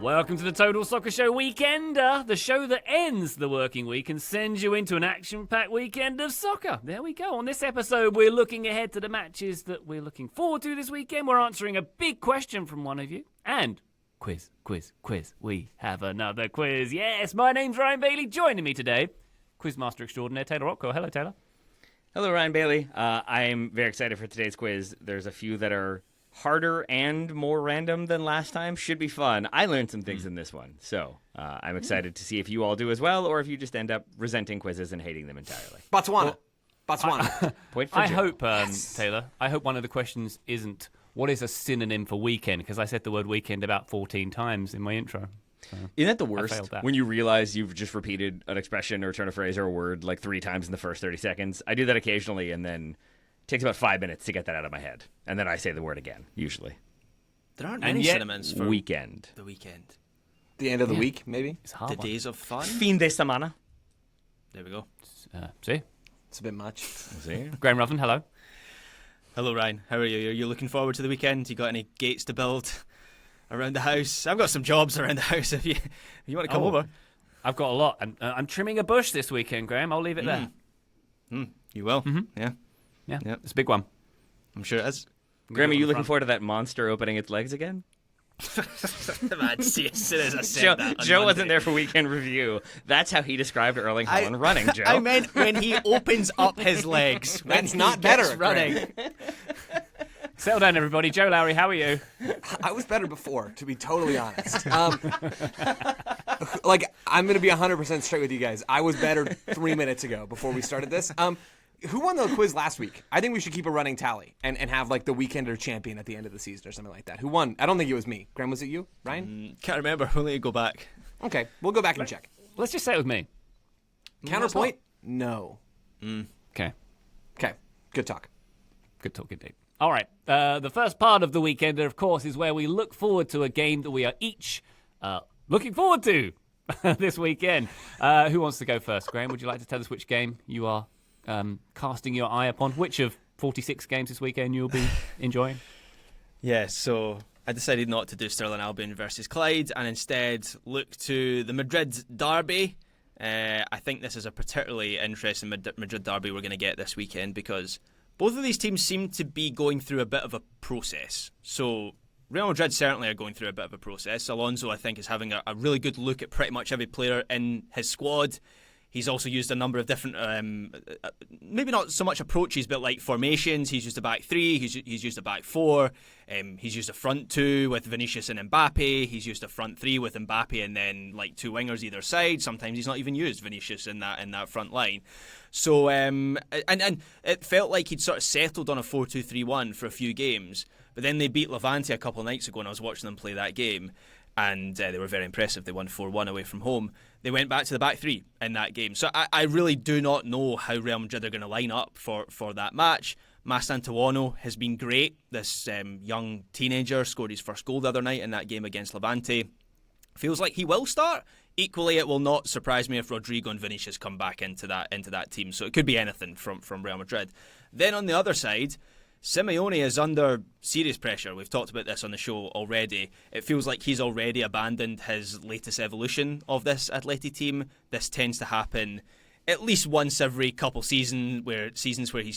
Welcome to the Total Soccer Show Weekender, the show that ends the working week and sends you into an action-packed weekend of soccer. There we go. On this episode, we're looking ahead to the matches that we're looking forward to this weekend. We're answering a big question from one of you. And quiz. We have another quiz. Yes, my name's Ryan Bailey. Joining me today, Quizmaster extraordinaire Taylor Rocco. Hello, Taylor. Hello, Ryan Bailey. I'm very excited for today's quiz. There's a few that are harder and more random than last time. Should be fun. I learned some things in this one, so I'm excited to see if you all do as well, or if you just end up resenting quizzes and hating them entirely. Botswana. Point for I Joe. hope, Taylor, I hope one of the questions isn't, what is a synonym for weekend? Because I said the word weekend about 14 times in my intro. So Isn't that the worst? that. When you realize you've just repeated an expression or turn of phrase or a word like 3 times in the first 30 seconds? I do that occasionally, and then it takes about 5 minutes to get that out of my head. And then I say the word again, usually. There aren't And many yet, synonyms for Weekend. the weekend. The end of the week, maybe? It's a hard The one. days of fun. Fin de semana. There we go. See? It's a bit much. See? Graham Ruffin, hello. Hello, Ryan. How are you? Are you looking forward to the weekend? You got any gates to build around the house? I've got some jobs around the house if you want to come over. I've got a lot. I'm trimming a bush this weekend, Graham. I'll leave it there. You will? Yeah. Yeah, Yep. it's a big one. I'm sure it is. Graham, are on you the looking front. forward to that monster opening its legs again? Man, see, as soon as I said that on Joe Monday. wasn't there for weekend review. That's how he described Erling Haaland running, Joe. I meant when he opens up his legs. That's when not he better, gets running. Settle down, everybody. Joe Lowry, how are you? I was better before, to be totally honest. I'm going to be 100% straight with you guys. I was better 3 minutes ago before we started this. Who won the quiz last week? I think we should keep a running tally and have like the Weekender champion at the end of the season or something like that. Who won? I don't think it was me. Graham, was it you? Ryan? Can't remember. We'll let you go back. Okay, we'll go back and check. Let's just say it with me. Counterpoint? No. Okay. Okay, good talk. Good talk indeed. All right. The first part of the Weekender, of course, is where we look forward to a game that we are each looking forward to this weekend. Who wants to go first? Graham, would you like to tell us which game you are casting your eye upon? Which of 46 games this weekend you'll be enjoying? Yeah, so I decided not to do Stirling Albion versus Clyde and instead look to the Madrid Derby. I think this is a particularly interesting Madrid Derby we're going to get this weekend because both of these teams seem to be going through a bit of a process. So Real Madrid certainly are going through a bit of a process. Alonso, I think, is having a really good look at pretty much every player in his squad. He's also used a number of different, maybe not so much approaches, but like formations. He's used a back three, he's used a back four, he's used a front two with Vinicius and Mbappe, he's used a front three with Mbappe and then like 2 wingers either side. Sometimes he's not even used Vinicius in that front line. So, and it felt like he'd sort of settled on a 4-2-3-1 for a few games, but then they beat Levante a couple of nights ago and I was watching them play that game. And they were very impressive. They won 4-1 away from home. They went back to the back three in that game. So I really do not know how Real Madrid are going to line up for that match. Mastantuono has been great. This young teenager scored his first goal the other night in that game against Levante. Feels like he will start. Equally, it will not surprise me if Rodrigo and Vinicius come back into that team. So it could be anything from Real Madrid. Then on the other side, Simeone is under serious pressure. We've talked about this on the show already. It feels like he's already abandoned his latest evolution of this Atleti team. This tends to happen at least once every couple seasons where he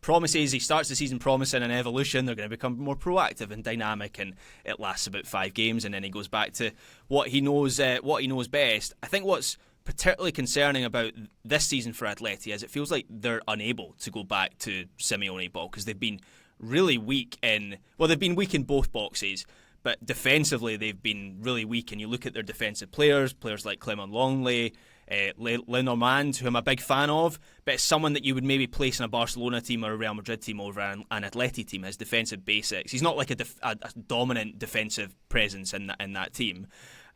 promises, he starts the season promising an evolution. They're going to become more proactive and dynamic, and it lasts about 5 games, and then he goes back to what he knows best. I think what's particularly concerning about this season for Atleti is it feels like they're unable to go back to Simeone ball because they've been really weak they've been weak in both boxes, but defensively they've been really weak. And you look at their defensive players like Clement Longley, Lenormand, who I'm a big fan of, but it's someone that you would maybe place in a Barcelona team or a Real Madrid team over an Atleti team. His defensive basics, he's not like a dominant defensive presence in that team.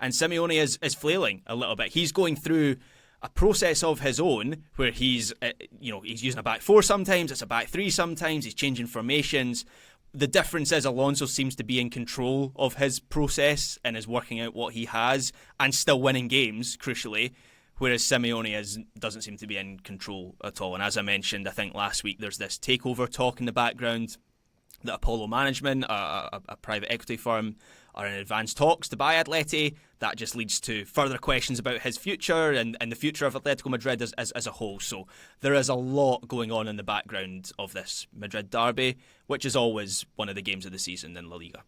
And Simeone is flailing a little bit. He's going through a process of his own where he's using a back four sometimes, it's a back three sometimes, he's changing formations. The difference is Alonso seems to be in control of his process and is working out what he has and still winning games, crucially, whereas Simeone doesn't seem to be in control at all. And as I mentioned, I think last week, there's this takeover talk in the background. that Apollo Management, a private equity firm, are in advanced talks to buy Atleti. That just leads to further questions about his future and the future of Atletico Madrid as a whole. So there is a lot going on in the background of this Madrid derby, which is always one of the games of the season in La Liga.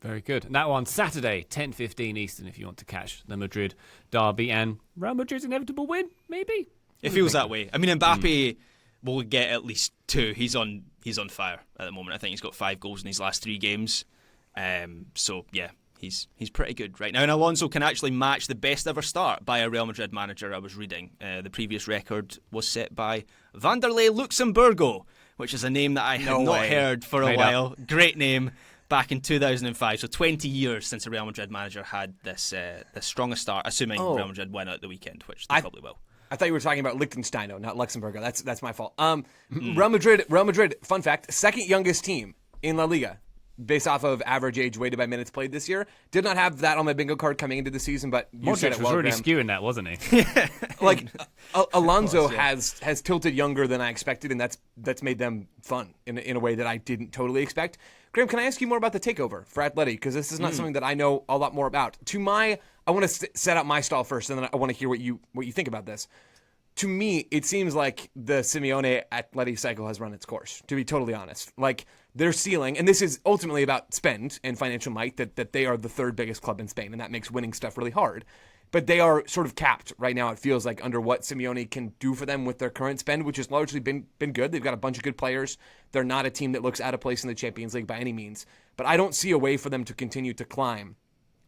Very good. And that one, Saturday, 10:15 Eastern, if you want to catch the Madrid derby and Real Madrid's inevitable win, maybe. It feels that way. I mean, Mbappe will get at least 2. He's on fire at the moment. I think he's got 5 goals in his last 3 games. So yeah, he's pretty good right now. And Alonso can actually match the best ever start by a Real Madrid manager. I was reading the previous record was set by Vanderlei Luxemburgo, which is a name that I had not heard for a while. Great name. Back in 2005, so 20 years since a Real Madrid manager had this strongest start, assuming Real Madrid win out the weekend, which they probably will. I thought you were talking about Liechtenstein, not Luxembourg. That's my fault. Real Madrid, fun fact, second youngest team in La Liga, based off of average age weighted by minutes played this year. Did not have that on my bingo card coming into the season, but you said it was well, really Graham. skewing that, wasn't he? Like Alonso has tilted younger than I expected, and that's made them fun in a way that I didn't totally expect. Graham, can I ask you more about the takeover for Atleti? Because this is not something that I know a lot more about. I want to set out my stall first, and then I want to hear what you think about this. To me, it seems like the Simeone Atleti cycle has run its course, to be totally honest. Like, their ceiling, and this is ultimately about spend and financial might, that they are the 3rd biggest club in Spain, and that makes winning stuff really hard. But they are sort of capped right now, it feels like, under what Simeone can do for them with their current spend, which has largely been good. They've got a bunch of good players. They're not a team that looks out of place in the Champions League by any means. But I don't see a way for them to continue to climb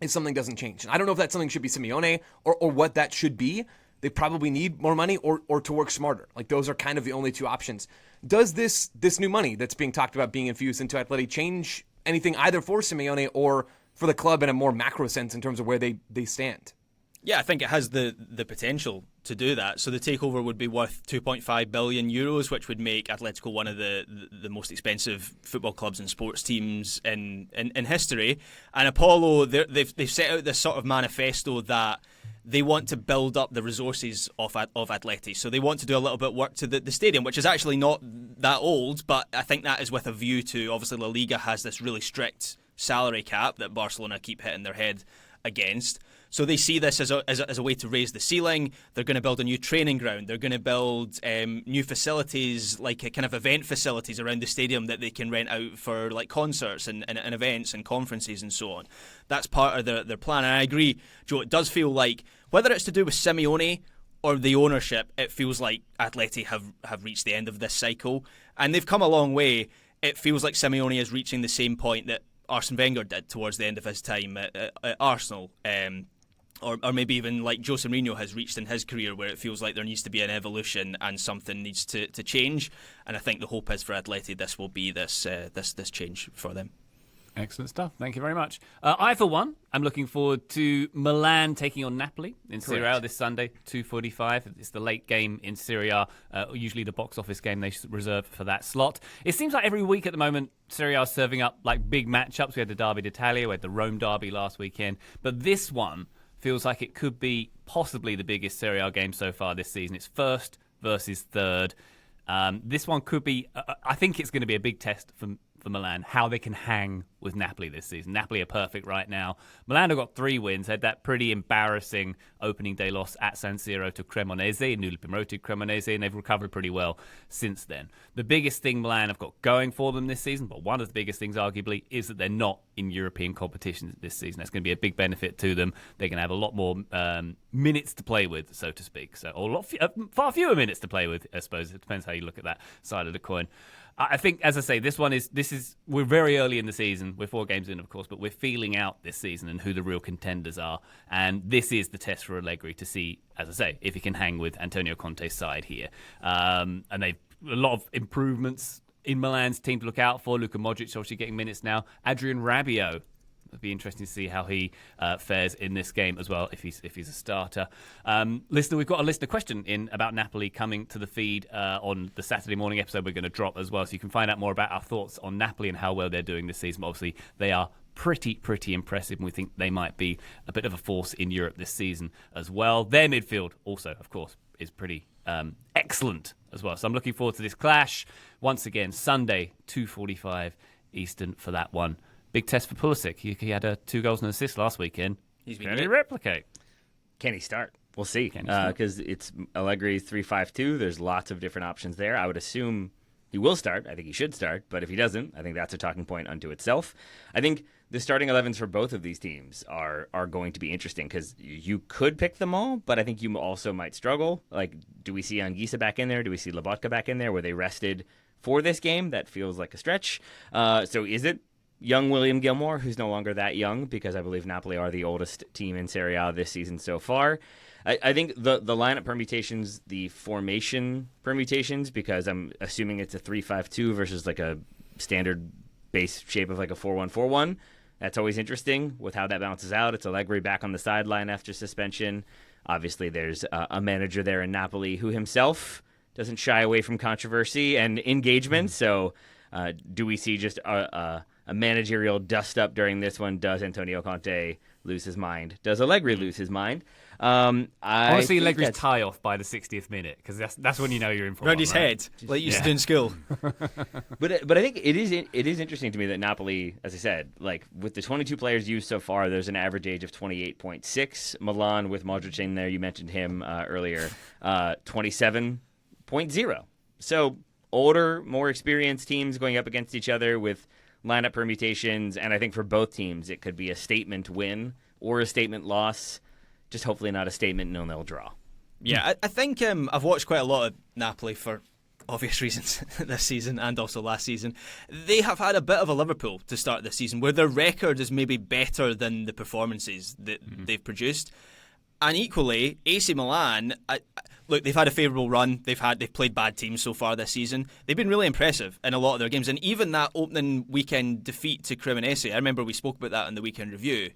if something doesn't change. And I don't know if that something should be Simeone or what that should be. They probably need more money or to work smarter. Like, those are kind of the only 2 options. Does this new money that's being talked about being infused into Atleti change anything either for Simeone or for the club in a more macro sense in terms of where they stand? Yeah, I think it has the potential to do that. So the takeover would be worth 2.5 billion euros, which would make Atletico one of the most expensive football clubs and sports teams in history. And Apollo, they've set out this sort of manifesto that they want to build up the resources of Atleti. So they want to do a little bit of work to the stadium, which is actually not that old, but I think that is with a view to, obviously La Liga has this really strict salary cap that Barcelona keep hitting their head against. So they see this as a way to raise the ceiling. They're going to build a new training ground. They're going to build new facilities, like kind of event facilities around the stadium that they can rent out for like concerts and events and conferences and so on. That's part of their plan. And I agree, Joe, it does feel like, whether it's to do with Simeone or the ownership, it feels like Atleti have reached the end of this cycle. And they've come a long way. It feels like Simeone is reaching the same point that Arsene Wenger did towards the end of his time at Arsenal. Or maybe even like Jose Mourinho has reached in his career, where it feels like there needs to be an evolution and something needs to change. And I think the hope is for Atleti this will be this change for them. Excellent stuff. Thank you very much. I, for one, am looking forward to Milan taking on Napoli in Serie A this Sunday, 2:45. It's the late game in Serie A, usually the box office game they reserve for that slot. It seems like every week at the moment, Serie A is serving up like big matchups. We had the Derby d'Italia, we had the Rome Derby last weekend. But this one feels like it could be possibly the biggest Serie A game so far this season. It's 1st versus 3rd. This one could be, I think it's going to be a big test for Milan, how they can hang with Napoli this season. Napoli are perfect right now. Milan have got 3 wins, had that pretty embarrassing opening day loss at San Siro to Cremonese, newly promoted Cremonese, and they've recovered pretty well since then. The biggest thing Milan have got going for them this season, but one of the biggest things arguably, is that they're not in European competitions this season. That's going to be a big benefit to them. They're going to have a lot more minutes to play with, so to speak. Or far fewer minutes to play with, I suppose. It depends how you look at that side of the coin. I think, as I say, we're very early in the season. We're 4 games in, of course, but we're feeling out this season and who the real contenders are. And this is the test for Allegri to see, as I say, if he can hang with Antonio Conte's side here. And they've a lot of improvements in Milan's team to look out for. Luka Modric obviously getting minutes now. Adrian Rabiot. It'll be interesting to see how he fares in this game as well, if he's a starter. Listener, we've got a listener question in about Napoli coming to the feed on the Saturday morning episode we're going to drop as well, so you can find out more about our thoughts on Napoli and how well they're doing this season. But obviously, they are pretty impressive, and we think they might be a bit of a force in Europe this season as well. Their midfield also, of course, is pretty excellent as well. So I'm looking forward to this clash. Once again, Sunday, 2:45 Eastern for that one. Big test for Pulisic. He had 2 goals and an assist last weekend. He's been Can he great. replicate? Can he start? We'll see. Can he start? Because it's Allegri's 3-5-2. There's lots of different options there. I would assume he will start. I think he should start. But if he doesn't, I think that's a talking point unto itself. I think the starting 11s for both of these teams are going to be interesting because you could pick them all, but I think you also might struggle. Like, do we see Anguissa back in there? Do we see Lobotka back in there? Were they rested for this game? That feels like a stretch. So is it young William Gilmore, who's no longer that young, because I believe Napoli are the oldest team in Serie A this season so far? I think the lineup permutations, the formation permutations, because I'm assuming it's a 3-5-2 versus like a standard base shape of like a 4-1-4-1. That's always interesting with how that bounces out. It's Allegri back on the sideline after suspension. Obviously, there's a manager there in Napoli who himself doesn't shy away from controversy and engagement. So do we see just a managerial dust-up during this one? Does Antonio Conte lose his mind? Does Allegri lose his mind? I want to see Allegri's that's- tie off by the 60th minute, because that's when you know you're in for Round one, his right? head, like you used to do in school. But I think it is interesting to me that Napoli, as I said, like with the 22 players used so far, there's an average age of 28.6. Milan with Modric in there, you mentioned him earlier, 27.0. So older, more experienced teams going up against each other with lineup permutations, and I think for both teams it could be a statement win or a statement loss. Just hopefully not a statement 0-0 draw. Yeah, I think I've watched quite a lot of Napoli for obvious reasons this season and also last season. They have had a bit of a Liverpool to start this season where their record is maybe better than the performances that they've produced. And equally, AC Milan, look, they've had a favourable run. They've played bad teams so far this season. They've been really impressive in a lot of their games. And even that opening weekend defeat to Cremonese, I remember we spoke about that in the weekend review.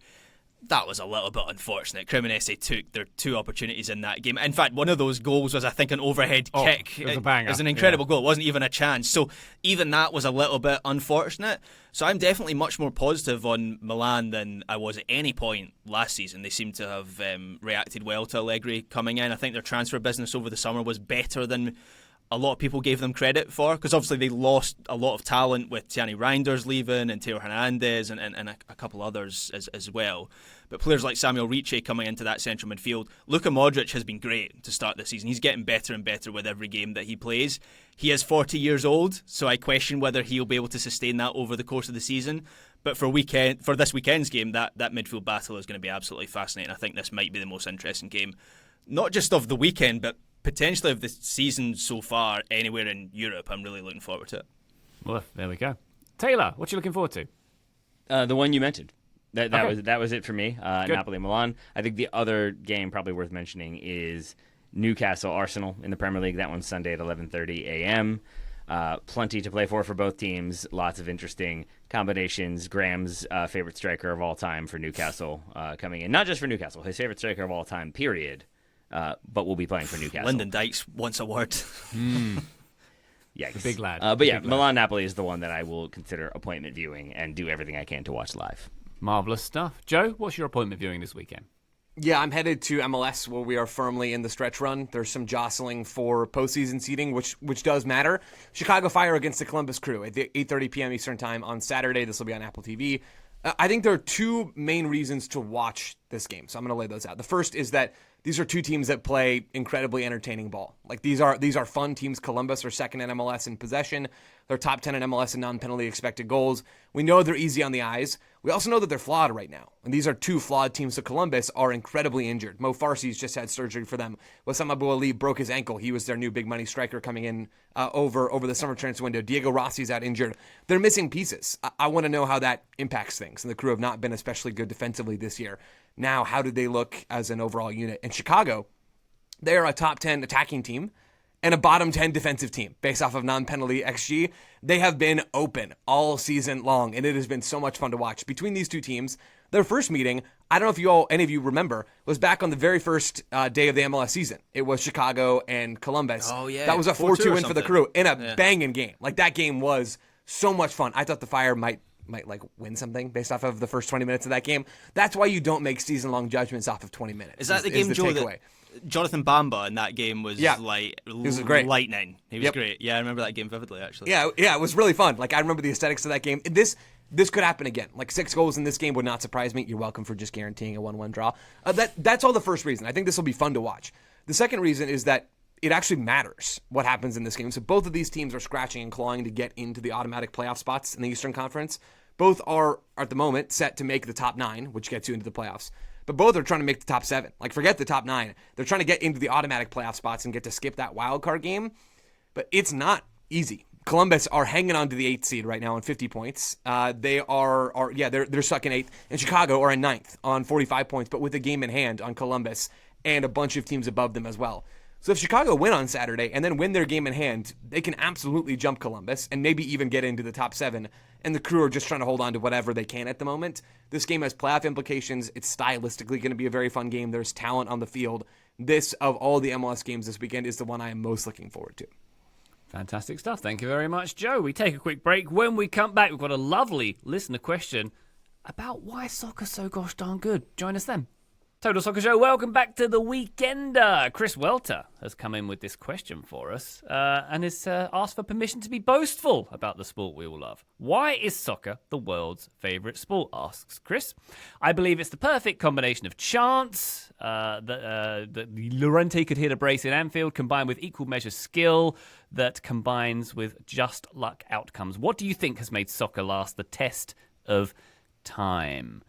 That was a little bit unfortunate. Cremonese took their 2 opportunities in that game. In fact, one of those goals was, I think, an overhead kick. It was a banger. It was an incredible goal. It wasn't even a chance. So even that was a little bit unfortunate. So I'm definitely much more positive on Milan than I was at any point last season. They seem to have reacted well to Allegri coming in. I think their transfer business over the summer was better than a lot of people gave them credit for, because obviously they lost a lot of talent with Tiani Reinders leaving and Teo Hernandez and a couple others as well. But players like Samuel Ricci coming into that central midfield. Luka Modric has been great to start this season. He's getting better and better with every game that he plays. He is 40 years old, so I question whether he'll be able to sustain that over the course of the season. But for this weekend's game, that midfield battle is going to be absolutely fascinating. I think this might be the most interesting game, not just of the weekend, but potentially of the season so far anywhere in Europe. I'm really looking forward to it. Well, there we go. Taylor, what you looking forward to? The one you mentioned. That Okay. was it for me. Napoli Milan. I think the other game probably worth mentioning is Newcastle Arsenal in the Premier League. That one's Sunday at 11:30 a.m. Plenty to play for both teams. Lots of interesting combinations. Graham's favorite striker of all time for Newcastle coming in. Not just for Newcastle, his favorite striker of all time, period. But we'll be playing for Newcastle. Lyndon Dykes wants a word. Yikes. Big lad. But yeah, Big lad. Milan-Napoli is the one that I will consider appointment viewing and do everything I can to watch live. Marvellous stuff. Joe, what's your appointment viewing this weekend? Yeah, I'm headed to MLS where we are firmly in the stretch run. There's some jostling for postseason seeding, which does matter. Chicago Fire against the Columbus Crew at 8:30 p.m. Eastern Time on Saturday. This will be on Apple TV. I think there are 2 main reasons to watch this game, so I'm going to lay those out. The first is that these are 2 teams that play incredibly entertaining ball. Like these are fun teams. Columbus are second in MLS in possession. They're top 10 in MLS in non-penalty expected goals. We know they're easy on the eyes. We also know that they're flawed right now. And these are 2 flawed teams. So Columbus are incredibly injured. Mo Farsi's just had surgery for them. Wissam Abu Ali broke his ankle. He was their new big money striker coming in over the summer transfer window. Diego Rossi's out injured. They're missing pieces. I want to know how that impacts things. And the Crew have not been especially good defensively this year. Now, how did they look as an overall unit? In Chicago, they are a top 10 attacking team and a bottom 10 defensive team based off of non-penalty XG. They have been open all season long, and it has been so much fun to watch. Between these 2 teams, their first meeting, I don't know if any of you remember, was back on the very first day of the MLS season. It was Chicago and Columbus. Oh, yeah. That was a 4-2 win for the something. Crew in a banging game. Like, that game was so much fun. I thought the Fire might like win something based off of the first 20 minutes of that game. That's why you don't make season-long judgments off of 20 minutes. Is that the game, Joe, takeaway. Jonathan Bamba in that game was was great. lightning. He was Yep. great. Yeah, I remember that game vividly, actually. Yeah, it was really fun. Like, I remember the aesthetics of that game. This could happen again. Like, 6 goals in this game would not surprise me. You're welcome for just guaranteeing a 1-1 draw. That's all the first reason. I think this will be fun to watch. The second reason is that it actually matters what happens in this game. So both of these teams are scratching and clawing to get into the automatic playoff spots in the Eastern Conference. Both are, at the moment, set to make the top 9, which gets you into the playoffs. But both are trying to make the top 7. Like, forget the top 9. They're trying to get into the automatic playoff spots and get to skip that wild card game. But it's not easy. Columbus are hanging on to the 8th seed right now on 50 points. They're stuck in 8th. And Chicago are in 9th on 45 points, but with a game in hand on Columbus and a bunch of teams above them as well. So if Chicago win on Saturday and then win their game in hand, they can absolutely jump Columbus and maybe even get into the top 7. And the Crew are just trying to hold on to whatever they can at the moment. This game has playoff implications. It's stylistically going to be a very fun game. There's talent on the field. This, of all the MLS games this weekend, is the one I am most looking forward to. Fantastic stuff. Thank you very much, Joe. We take a quick break. When we come back, we've got a lovely listener question about why soccer's so gosh darn good. Join us then. Total Soccer Show, welcome back to the Weekender. Chris Welter has come in with this question for us and has asked for permission to be boastful about the sport we all love. Why is soccer the world's favourite sport, asks Chris. I believe it's the perfect combination of chance, that Llorente could hit a brace in Anfield, combined with equal measure skill that combines with just luck outcomes. What do you think has made soccer last the test of time?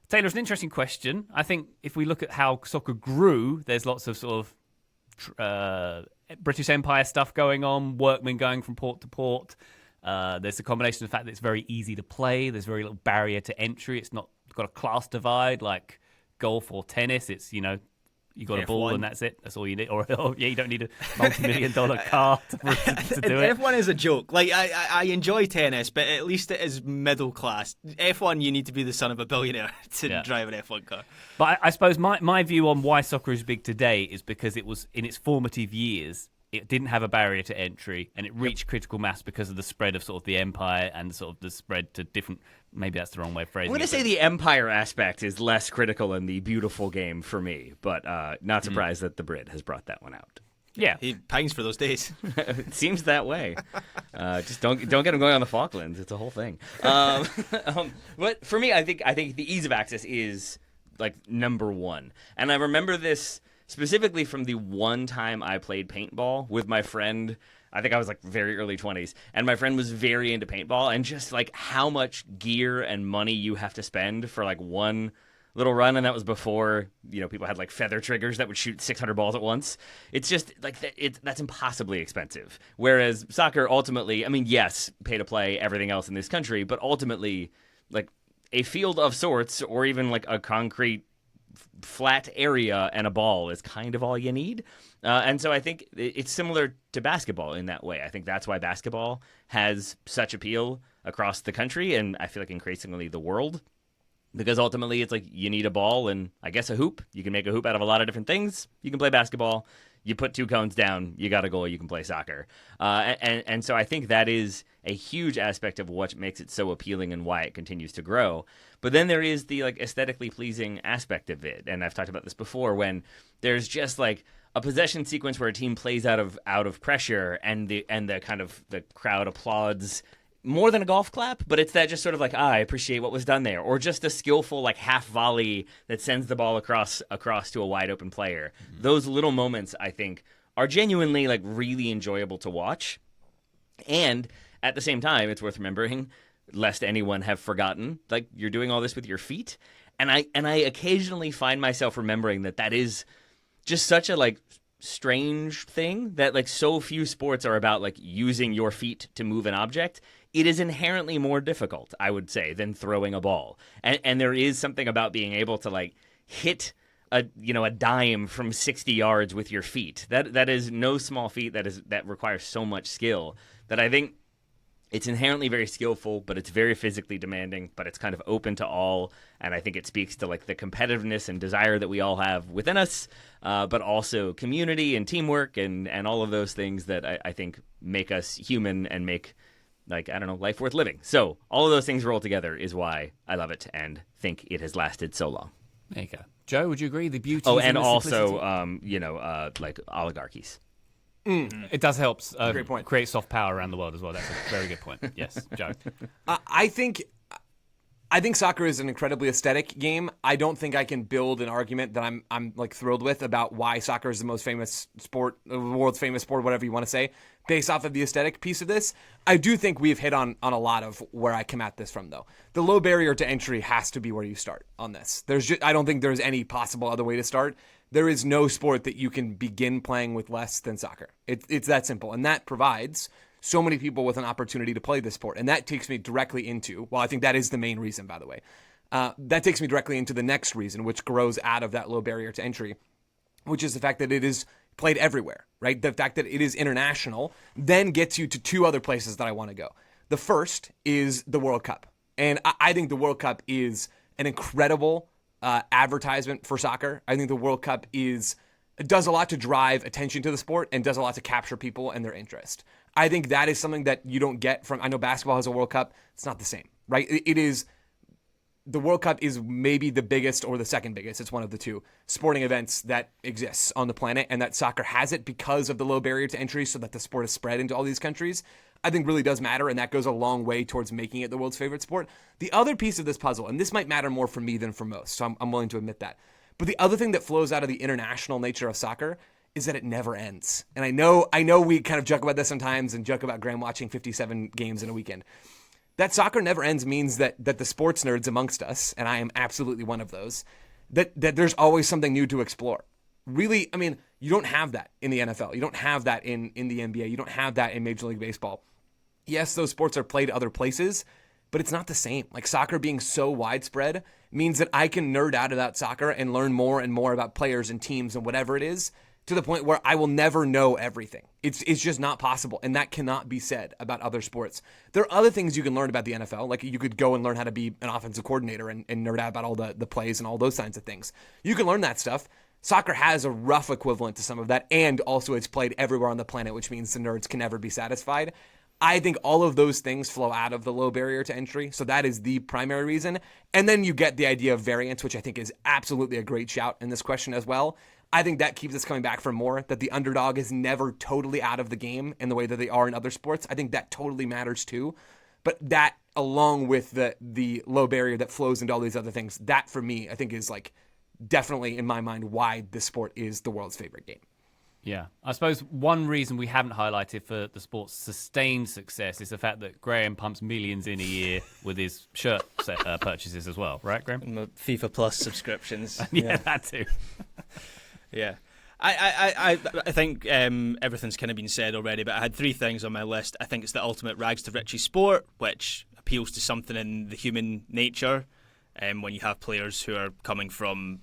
Taylor, it's an interesting question. I think if we look at how soccer grew, there's lots of sort of British Empire stuff going on, workmen going from port to port. There's a combination of the fact that it's very easy to play. There's very little barrier to entry. It's not got a class divide like golf or tennis. It's, you know, you got a ball and that's it. That's all you need. Or you don't need a multi-million-dollar car to do it. F1 is a joke. Like I enjoy tennis, but at least it is middle class. F1, you need to be the son of a billionaire to drive an F1 car. But I suppose my view on why soccer is big today is because it was in its formative years. It didn't have a barrier to entry, and it reached critical mass because of the spread of sort of the empire and sort of the spread to different. Maybe that's the wrong way of phrasing it. I'm going to say the empire aspect is less critical in the beautiful game for me, but not surprised that the Brit has brought that one out. Yeah, he pines for those days. It seems that way. Just don't get him going on the Falklands. It's a whole thing. But for me, I think the ease of access is like number one, and I remember this specifically from the one time I played paintball with my friend. I think I was like very early 20s, and my friend was very into paintball, and just like how much gear and money you have to spend for like one little run, and that was before, you know, people had like feather triggers that would shoot 600 balls at once. It's just like that's impossibly expensive. Whereas soccer ultimately, I mean, yes, pay to play, everything else in this country, but ultimately like a field of sorts or even like a concrete flat area and a ball is kind of all you need. And so I think it's similar to basketball in that way. I think that's why basketball has such appeal across the country, and I feel like increasingly the world, because ultimately it's like you need a ball and I guess a hoop. You can make a hoop out of a lot of different things. You can play basketball. You put 2 cones down, you got a goal, you can play soccer. And so I think that is a huge aspect of what makes it so appealing and why it continues to grow. But then there is the like aesthetically pleasing aspect of it. And I've talked about this before, when there's just like a possession sequence where a team plays out of pressure and the kind of the crowd applauds more than a golf clap, but it's that just sort of like, I appreciate what was done there, or just a skillful like half volley that sends the ball across to a wide open player. Mm-hmm. Those little moments, I think, are genuinely like really enjoyable to watch. And at the same time, it's worth remembering, lest anyone have forgotten, like you're doing all this with your feet. And I occasionally find myself remembering that is just such a like strange thing, that like so few sports are about like using your feet to move an object. It is inherently more difficult, I would say, than throwing a ball. And there is something about being able to like hit a dime from 60 yards with your feet. That is no small feat. That requires so much skill that I think it's inherently very skillful, but it's very physically demanding, but it's kind of open to all. And I think it speaks to like the competitiveness and desire that we all have within us, but also community and teamwork and all of those things that I think make us human and make, like, I don't know, life worth living. So all of those things rolled together is why I love it and think it has lasted so long. There you go. Joe, would you agree? The beauty. Oh, and also, like oligarchies. It does help Great point. create soft power around the world as well. That's a very good point. Yes, Joe. I think soccer is an incredibly aesthetic game. I don't think I can build an argument that I'm like thrilled with about why soccer is the most famous sport, the world's famous sport, whatever you want to say, based off of the aesthetic piece of this. I do think we've hit on a lot of where I come at this from, though. The low barrier to entry has to be where you start on this. I don't think there's any possible other way to start. There is no sport that you can begin playing with less than soccer. It's that simple, and that provides so many people with an opportunity to play this sport. And that takes me directly into, well, I think that is the main reason, by the way. That takes me directly into the next reason, which grows out of that low barrier to entry, which is the fact that it is played everywhere, right? The fact that it is international then gets you to two other places that I want to go. The first is the World Cup. And I think the World Cup is an incredible advertisement for soccer. I think the World Cup does a lot to drive attention to the sport and does a lot to capture people and their interest. I think that is something that you don't get from, I know basketball has a World Cup. It's not the same, right? The World Cup is maybe the biggest or the second biggest. It's one of the two sporting events that exists on the planet, and that soccer has it because of the low barrier to entry so that the sport is spread into all these countries, I think really does matter, and that goes a long way towards making it the world's favorite sport. The other piece of this puzzle, and this might matter more for me than for most, so I'm willing to admit that, but the other thing that flows out of the international nature of soccer is that it never ends. And I know we kind of joke about this sometimes and joke about Graham watching 57 games in a weekend. That soccer never ends means that the sports nerds amongst us, and I am absolutely one of those, that there's always something new to explore. Really, I mean, you don't have that in the NFL. You don't have that in the NBA. You don't have that in Major League Baseball. Yes, those sports are played other places, but it's not the same. Like, soccer being so widespread means that I can nerd out about soccer and learn more and more about players and teams and whatever it is, to the point where I will never know everything. It's just not possible, and that cannot be said about other sports. There are other things you can learn about the NFL, like you could go and learn how to be an offensive coordinator and nerd out about all the plays and all those kinds of things. You can learn that stuff. Soccer has a rough equivalent to some of that, and also it's played everywhere on the planet, which means the nerds can never be satisfied. I think all of those things flow out of the low barrier to entry, so that is the primary reason. And then you get the idea of variance, which I think is absolutely a great shout in this question as well. I think that keeps us coming back for more, that the underdog is never totally out of the game in the way that they are in other sports. I think that totally matters too. But that, along with the low barrier that flows into all these other things, that for me, I think is like definitely in my mind why this sport is the world's favorite game. Yeah, I suppose one reason we haven't highlighted for the sport's sustained success is the fact that Graham pumps millions in a year with his shirt purchases as well, right, Graham? And the FIFA Plus subscriptions. Yeah, that too. Yeah. I think everything's kind of been said already, but I had three things on my list. I think it's the ultimate rags to riches sport, which appeals to something in the human nature. When you have players who are coming from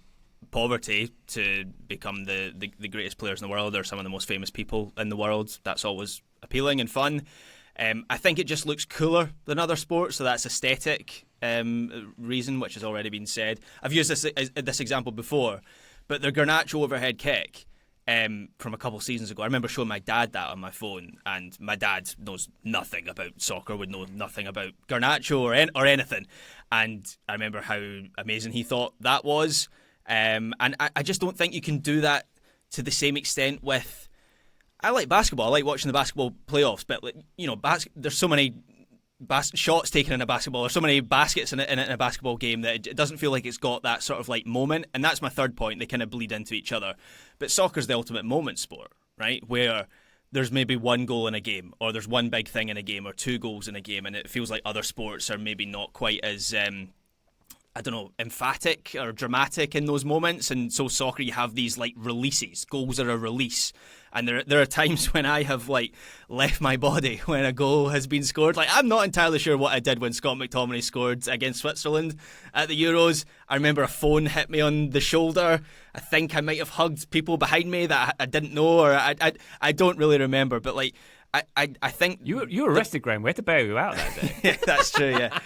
poverty to become the greatest players in the world, or some of the most famous people in the world, that's always appealing and fun. I think it just looks cooler than other sports, so that's aesthetic reason, which has already been said. I've used this example before, but the Garnacho overhead kick from a couple of seasons ago, I remember showing my dad that on my phone, and my dad knows nothing about soccer, would know nothing about Garnacho or anything, and I remember how amazing he thought that was. And I just don't think you can do that to the same extent with... I like basketball. I like watching the basketball playoffs, but there's so many shots taken in a basketball, there's so many baskets in a basketball game that it doesn't feel like it's got that sort of like moment. And that's my third point. They kind of bleed into each other. But soccer's the ultimate moment sport, right? Where there's maybe one goal in a game, or there's one big thing in a game, or two goals in a game, and it feels like other sports are maybe not quite as... emphatic or dramatic in those moments. And so soccer, you have these like releases. Goals are a release. And there are times when I have like left my body when a goal has been scored. Like, I'm not entirely sure what I did when Scott McTominay scored against Switzerland at the Euros. I remember a phone hit me on the shoulder. I think I might have hugged people behind me that I didn't know, or I don't really remember. But like, I think you were arrested, Graham. We had to bail you out that day. Yeah, that's true. Yeah,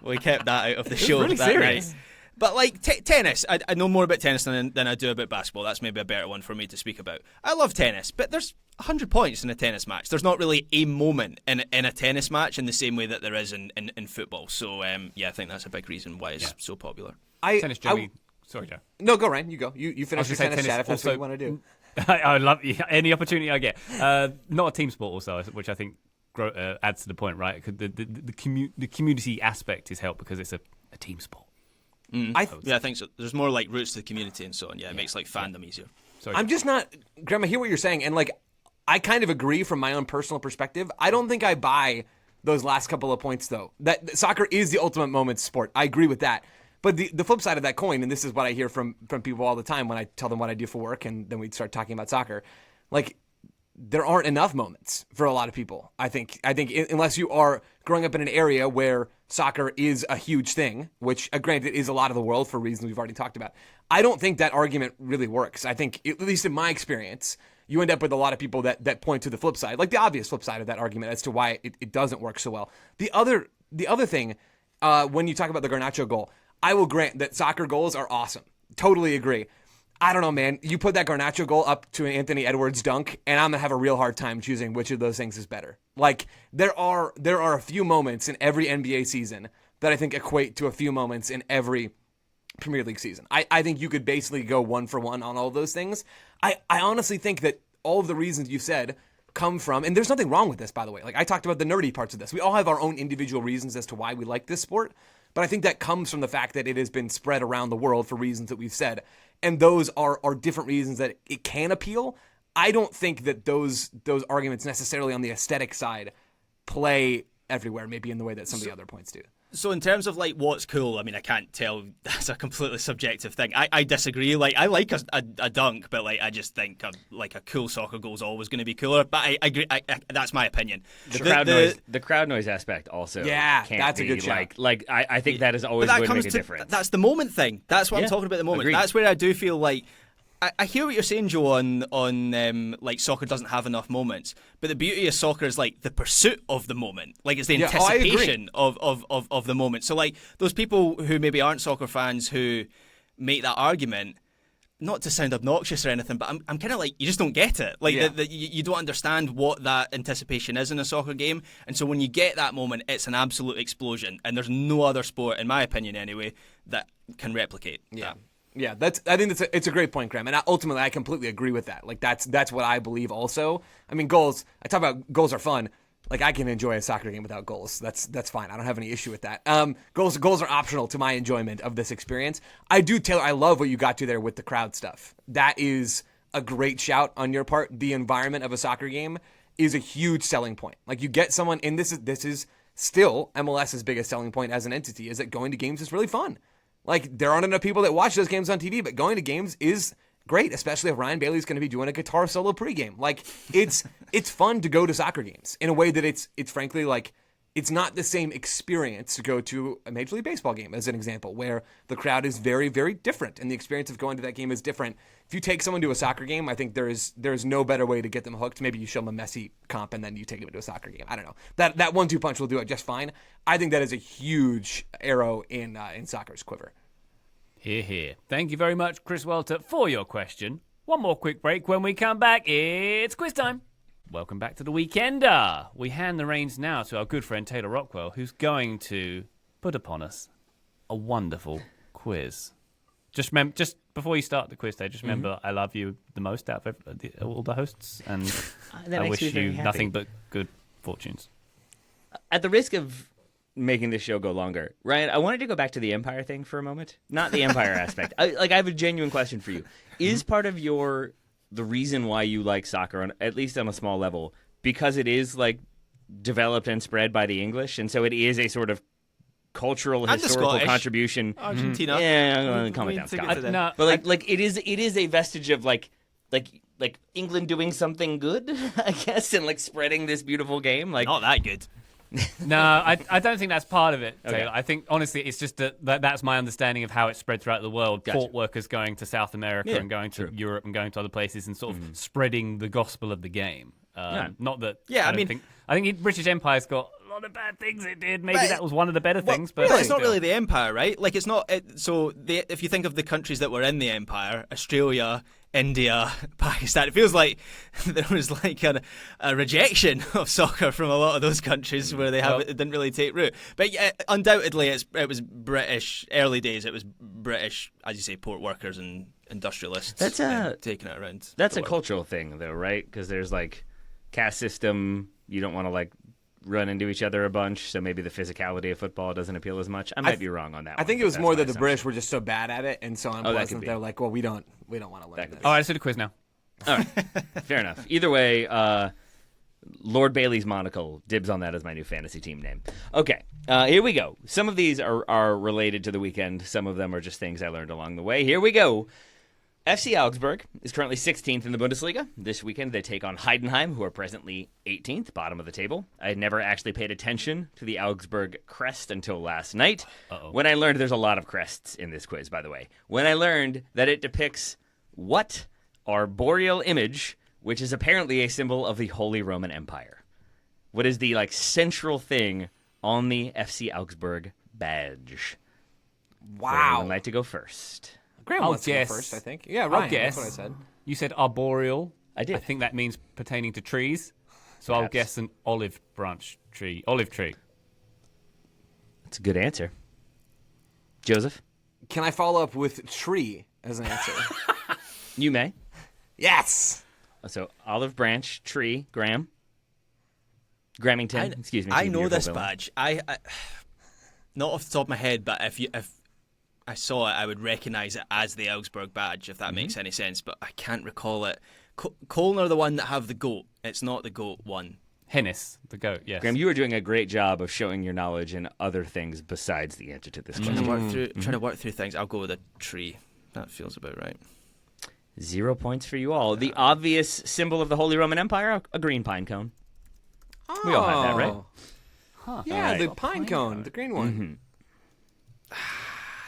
we kept that out of the show really that serious. night. But like tennis, I know more about tennis than I do about basketball. That's maybe a better one for me to speak about. I love tennis, but there's 100 points in a tennis match. There's not really a moment in a tennis match in the same way that there is in football. So I think that's a big reason why it's so popular. Tennis generally Sorry, Joe. No, go Ryan. You go. You finish your tennis chat if that's what you want to do. I love any opportunity I get. Not a team sport, also, which I think adds to the point, right? The community aspect is helped because it's a team sport. I think so. There's more like roots to the community and so on. Yeah, it makes like fandom easier. Sorry, I'm just not, Graham, I hear what you're saying, and like I kind of agree from my own personal perspective. I don't think I buy those last couple of points, though. That soccer is the ultimate moment sport. I agree with that. But the flip side of that coin, and this is what I hear from people all the time when I tell them what I do for work, and then we start talking about soccer, like there aren't enough moments for a lot of people. I think unless you are growing up in an area where soccer is a huge thing, which granted is a lot of the world for reasons we've already talked about, I don't think that argument really works. I think, at least in my experience, you end up with a lot of people that point to the flip side, like the obvious flip side of that argument as to why it doesn't work so well. The other thing, when you talk about the Garnacho goal, I will grant that soccer goals are awesome. Totally agree. I don't know, man. You put that Garnacho goal up to an Anthony Edwards dunk, and I'm going to have a real hard time choosing which of those things is better. Like, there are a few moments in every NBA season that I think equate to a few moments in every Premier League season. I think you could basically go one for one on all of those things. I honestly think that all of the reasons you said come from, and there's nothing wrong with this, by the way. Like, I talked about the nerdy parts of this. We all have our own individual reasons as to why we like this sport, but I think that comes from the fact that it has been spread around the world for reasons that we've said. And those are different reasons that it can appeal. I don't think that those arguments necessarily on the aesthetic side play everywhere, maybe in the way that some of the other points do. So in terms of like what's cool, I mean, I can't tell. That's a completely subjective thing. I disagree. Like, I like a dunk, but like I just think a cool soccer goal is always going to be cooler. But I agree. That's my opinion. The crowd noise aspect also. Yeah, can't that's a be, good shout. I think that is always going to make a difference. That's the moment thing. That's what I'm talking about. The moment. Agreed. That's where I do feel like. I hear what you're saying, Joe, on like soccer doesn't have enough moments, but the beauty of soccer is like the pursuit of the moment, like it's the anticipation of the moment. So like those people who maybe aren't soccer fans who make that argument, not to sound obnoxious or anything, but I'm kind of like, you just don't get it. Like you don't understand what that anticipation is in a soccer game, and so when you get that moment, it's an absolute explosion, and there's no other sport, in my opinion anyway, that can replicate that. Yeah, I think it's a great point, Graham, and ultimately I completely agree with that. Like that's what I believe also. I mean, goals. I talk about goals are fun. Like I can enjoy a soccer game without goals. That's fine. I don't have any issue with that. Goals are optional to my enjoyment of this experience. I do, Taylor. I love what you got to there with the crowd stuff. That is a great shout on your part. The environment of a soccer game is a huge selling point. Like you get someone, and this is still MLS's biggest selling point as an entity, is that going to games is really fun. Like, there aren't enough people that watch those games on TV, but going to games is great, especially if Ryan Bailey's going to be doing a guitar solo pregame. Like, it's fun to go to soccer games in a way that it's frankly, like, it's not the same experience to go to a Major League Baseball game, as an example, where the crowd is very, very different, and the experience of going to that game is different. If you take someone to a soccer game, I think there is no better way to get them hooked. Maybe you show them a Messi comp, and then you take them to a soccer game. I don't know. That 1-2 punch will do it just fine. I think that is a huge arrow in soccer's quiver. Hear, hear. Thank you very much, Chris Welter, for your question. One more quick break. When we come back, it's quiz time. Welcome back to the Weekender. We hand the reins now to our good friend Taylor Rockwell, who's going to put upon us a wonderful quiz. Just before you start the quiz, just remember I love you the most out of all the hosts, and I wish you nothing but good fortunes. At the risk of making this show go longer, Ryan, I wanted to go back to the Empire thing for a moment. Not the Empire aspect. I have a genuine question for you. Is part of the reason why you like soccer, at least on a small level, because it is like developed and spread by the English, and so it is a sort of cultural, historical contribution. Argentina. Yeah, calm it down, Scott. No, but it is a vestige of like England doing something good, I guess, and like spreading this beautiful game. Like not that good. No, I don't think that's part of it, Taylor. Okay. I think, honestly, it's just that's my understanding of how it's spread throughout the world. Gotcha. Port workers going to South America and going to Europe and going to other places and sort of spreading the gospel of the game. Not that... Yeah, I think British Empire's got a lot of bad things it did. Maybe that was one of the better things. But it's not really the empire, right? Like, it's not... if you think of the countries that were in the empire, Australia, India, Pakistan, it feels like there was like a rejection of soccer from a lot of those countries where it didn't really take root. But undoubtedly, it was British, early days, it was British, as you say, port workers and industrialists taking it around. That's the a world. cultural thing, though, right? Because there's like caste system. You don't want to like run into each other a bunch, so maybe the physicality of football doesn't appeal as much. I might be wrong on that. I think it was more that the British were just so bad at it and so unpleasant. be. They're like, well, we don't want to learn this. All right, let's do the quiz now. All right, fair enough. Either way, Lord Bailey's monocle, dibs on that as my new fantasy team name. Okay, here we go. Some of these are related to the weekend. Some of them are just things I learned along the way. Here we go. FC Augsburg is currently 16th in the Bundesliga. This weekend they take on Heidenheim, who are presently 18th, bottom of the table. I had never actually paid attention to the Augsburg crest until last night. When I learned there's a lot of crests in this quiz, by the way. When I learned that it depicts what arboreal image, which is apparently a symbol of the Holy Roman Empire. What is the central thing on the FC Augsburg badge? Wow. Would anyone like to go first? Graham I'll wants to go guess. first, I think. Yeah, Ryan. I'll guess. That's what I said. You said arboreal. I did. I think that means pertaining to trees. So I'll Perhaps. guess an olive branch tree. Olive tree. That's a good answer. Joseph? Can I follow up with tree as an answer? You may. Yes. So, olive branch, tree, Graham. Grammington, excuse me. I to know your this full billing. badge. I not off the top of my head, but if I saw it, I would recognise it as the Augsburg badge, if that makes any sense. But I can't recall it. Cologne are the one that have the goat. It's not the goat one. Hennis, the goat, yes. Graham, you are doing a great job of showing your knowledge in other things besides the answer to this question. Trying to work through things. I'll go with a tree. That feels about right. 0 points for you all. The obvious symbol of the Holy Roman Empire, a green pine cone. We all have that, right? Huh. Yeah, All right. the pine cone, the green one.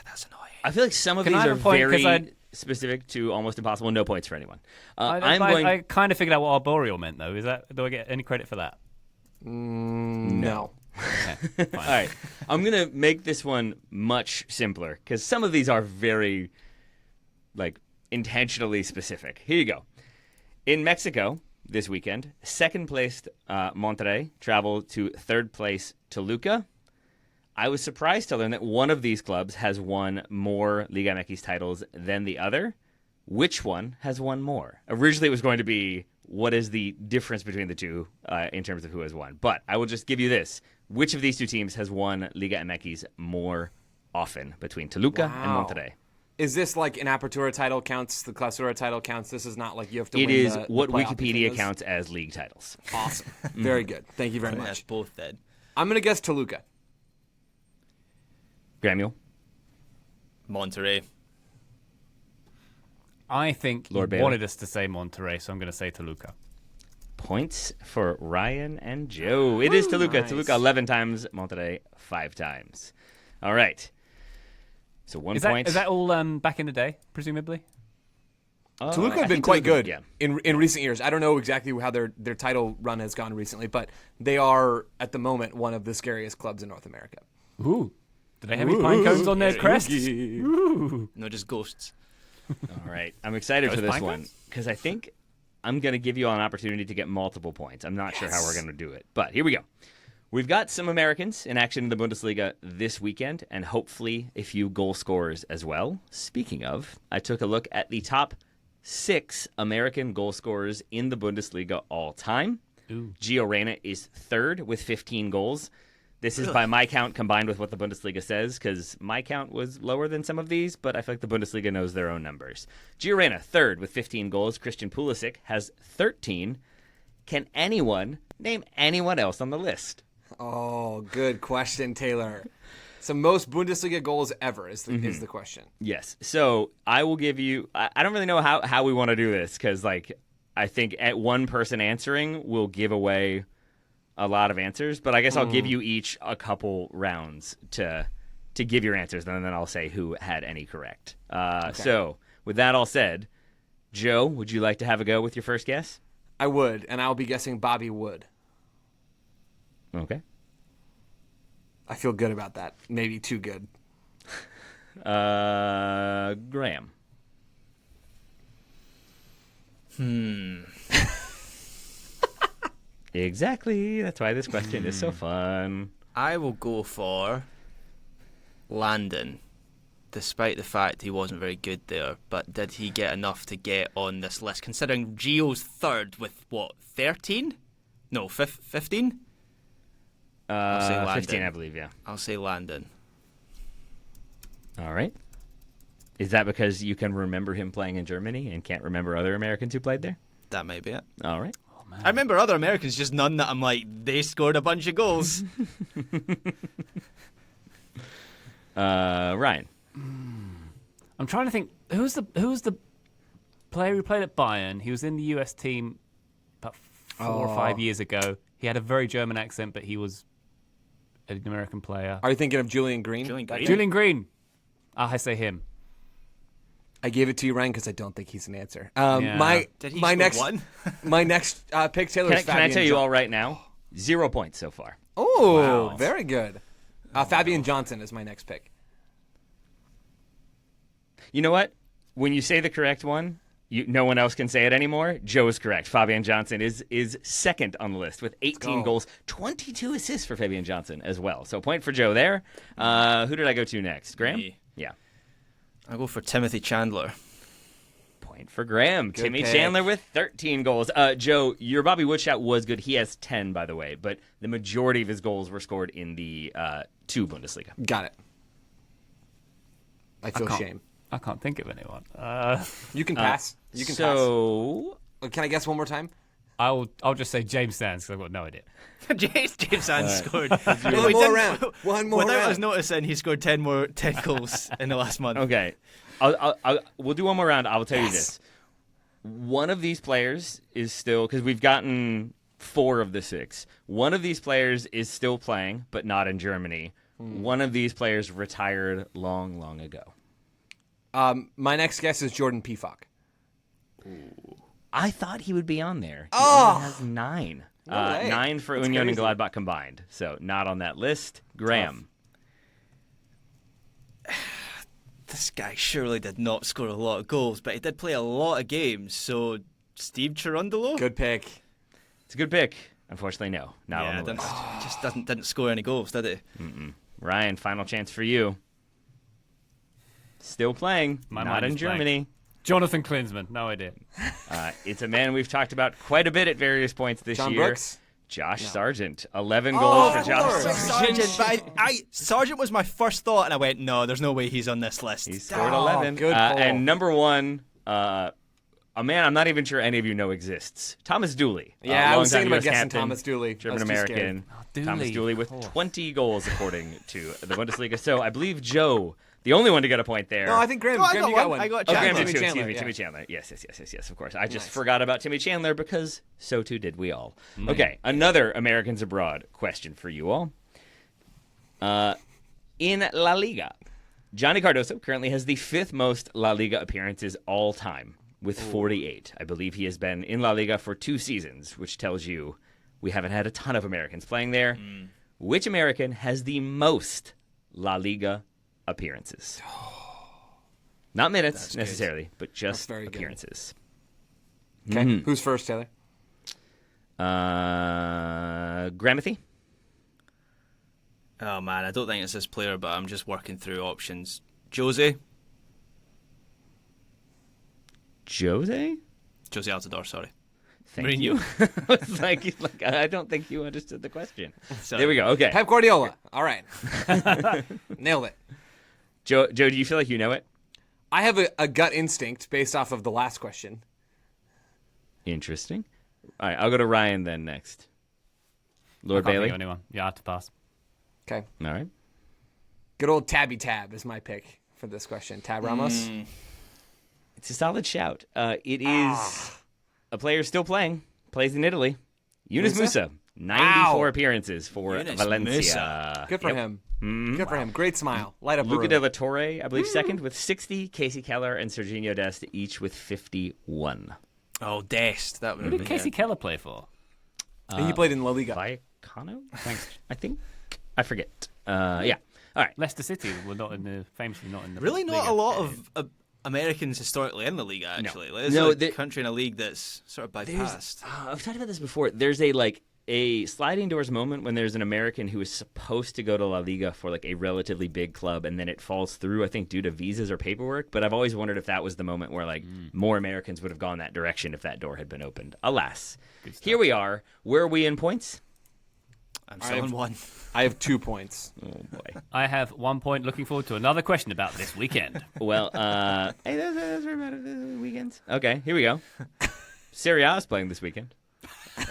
That's annoying. I feel like some of Can I these have are a point? 'Cause very specific to almost impossible. No points for anyone. I kind of figured out what arboreal meant, though. Do I get any credit for that? No. Okay, fine. All right. I'm going to make this one much simpler because some of these are very, intentionally specific. Here you go. In Mexico this weekend, second-placed Monterrey traveled to third place Toluca. I was surprised to learn that one of these clubs has won more Liga MX titles than the other. Which one has won more? Originally, it was going to be what is the difference between the two in terms of who has won. But I will just give you this. Which of these two teams has won Liga MX more often between Toluca and Wow. Monterrey? Is this like an Apertura title counts, the Clausura title counts? This is not like you have to It win is the what playoff Wikipedia thing is? counts as league titles. Awesome. Very good. Thank you very That's much. both then. I'm going to guess Toluca. Gramuel? Monterrey. I think Lord you Bailey. wanted us to say Monterrey, so I'm going to say Toluca. Points for Ryan and Joe. It is Toluca. Nice. Toluca 11 times, Monterrey 5 times. All right. So 1 Is point. that all back in the day, presumably? Toluca I have been think quite Toluca- good Yeah. in recent years. I don't know exactly how their title run has gone recently, but they are, at the moment, one of the scariest clubs in North America. Ooh. Do they have any pine cones on their crests? No, just ghosts. All right. I'm excited Those for this pine one cones? because I think I'm going to give you all an opportunity to get multiple points. I'm not sure how we're going to do it, but here we go. We've got some Americans in action in the Bundesliga this weekend and hopefully a few goal scorers as well. Speaking of, I took a look at the top 6 American goal scorers in the Bundesliga all time. Gio Reyna is third with 15 goals. This is by my count combined with what the Bundesliga says because my count was lower than some of these, but I feel like the Bundesliga knows their own numbers. Gio Reyna, third with 15 goals. Christian Pulisic has 13. Can anyone name anyone else on the list? Oh, good question, Taylor. So most Bundesliga goals ever is the question. Yes. So I will give you – I don't really know how we want to do this because I think at one person answering will give away – a lot of answers, but I guess I'll give you each a couple rounds to give your answers, and then I'll say who had any correct. So, with that all said, Joe, would you like to have a go with your first guess? I would, and I'll be guessing Bobby Wood. Okay. I feel good about that. Maybe too good. Graham. Exactly. That's why this question is so fun. I will go for Landon. despite the fact he wasn't very good there, but did he get enough to get on this list, considering Gio's third with, 13? No, 15? I'll say Landon. 15, I believe, yeah. I'll say Landon. All right. Is that because you can remember him playing in Germany and can't remember other Americans who played there? That may be it. All right. I remember other Americans, just none that I'm like, they scored a bunch of goals. Ryan. I'm trying to think who's the player who played at Bayern. He was in the US team about 4 or 5 years ago. He had a very German accent, but he was an American player. Are you thinking of Julian Green? Julian Green. I say him. I gave it to you, Ryan, because I don't think he's an answer. Yeah. Did he my score next one? my next pick, Taylor. Can I tell you all right now? 0 points so far. Oh, Wow. very good. Fabian Johnson is my next pick. You know what? When you say the correct one, no one else can say it anymore. Joe is correct. Fabian Johnson is second on the list with 18 goals, 22 assists for Fabian Johnson as well. So point for Joe there. Who did I go to next? Graham? Me. Yeah. I'll go for Timothy Chandler. Point for Graham. Good Timmy pick. Chandler with 13 goals. Joe, your Bobby Wood shout was good. He has 10, by the way, but the majority of his goals were scored in the 2 Bundesliga. Got it. I feel shame. I can't think of anyone. You can pass. You can So, pass. Can I guess one more time? I'll just say James Sands because I've got no idea. James Sands scored. One more round. One more Without us round. noticing, he scored 10 goals in the last month. okay. We'll do one more round. I will tell you this. One of these players is still, because we've gotten 4 of the 6. One of these players is still playing, but not in Germany. One of these players retired long, long ago. My next guess is Jordan Pefok. I thought he would be on there. He Oh! only has 9. No way. 9 for That's Union and crazy. Gladbach combined. So not on that list. Graham. This guy surely did not score a lot of goals, but he did play a lot of games. So, Steve Cherundolo? Good pick. It's a good pick. Unfortunately, no. Not on the list. Just didn't score any goals, did he? Ryan, final chance for you. Still playing. My not mind in is blank. Germany. Jonathan Klinsmann, no idea. It's a man we've talked about quite a bit at various points this John year. Brooks? Josh Sargent. 11 goals for of Josh course. Sargent. Sargent, but Sargent was my first thought, and I went, no, there's no way he's on this list. He scored 11. good pull. And number 1, a man I'm not even sure any of you know exists. Thomas Dooley. Yeah, I was longtime thinking about US guessing captain, Thomas Dooley. I was too German-American. Dooley. Thomas Dooley with Oh. 20 goals according to the Bundesliga. So I believe Joe, the only one to get a point there. No, I think Graham. No, I Graham, got you got one. one. I got Oh, Chandler. Graham did Timmy too. Chandler, Excuse me, yeah. Timmy Chandler. Yes, of course. I just Nice. forgot about Timmy Chandler because so too did we all. Okay, another Americans Abroad question for you all. In La Liga, Johnny Cardoso currently has the 5th most La Liga appearances all time with 48. I believe he has been in La Liga for 2 seasons, which tells you we haven't had a ton of Americans playing there. Which American has the most La Liga appearances? Not minutes necessarily, but just very good. appearances. Okay. Who's first, Taylor? Gramathy? Oh, man, I don't think it's this player, but I'm just working through options. Jose Altidore, sorry. Thank you. It's like, I don't think you understood the question. Sorry. There we go. Okay. Pep Guardiola. All right. Nailed it. Joe, do you feel like you know it? I have a gut instinct based off of the last question. Interesting. All right, I'll go to Ryan then next. Lord Can't think Bailey? of anyone. Yeah, I have to pass. Okay. All right. Good old Tabby Tab is my pick for this question. Tab Ramos. It's a solid shout. It is a player still playing, plays in Italy. Yunus Musa? Musa, 94 Wow. appearances for Yunus Valencia. Musa. Good for him. Good for him. Great smile. Light up a Luca room. de la Torre, I believe, second with 60. Casey Keller and Serginho Dest each with 51. Oh, Dest. That would Who have did been Casey Keller play for? He played in La Liga. Vallecano? Thanks. I think. I forget. Yeah. All right. Leicester City were not in the famously not in the Really not Liga. a lot of Americans historically in the Liga, actually. Like, No, it's a country in a league that's sort of bypassed. I've talked about this before. There's a a sliding doors moment when there's an American who is supposed to go to La Liga for like a relatively big club and then it falls through, I think, due to visas or paperwork. But I've always wondered if that was the moment where like more Americans would have gone that direction if that door had been opened. Alas, here we are. Where are we in points? I'm still on 1. I have 2 points. Oh boy. I have 1 point. Looking forward to another question about this weekend. Well, hey, that's about it. Weekends. Okay, here we go. Serie A is playing this weekend.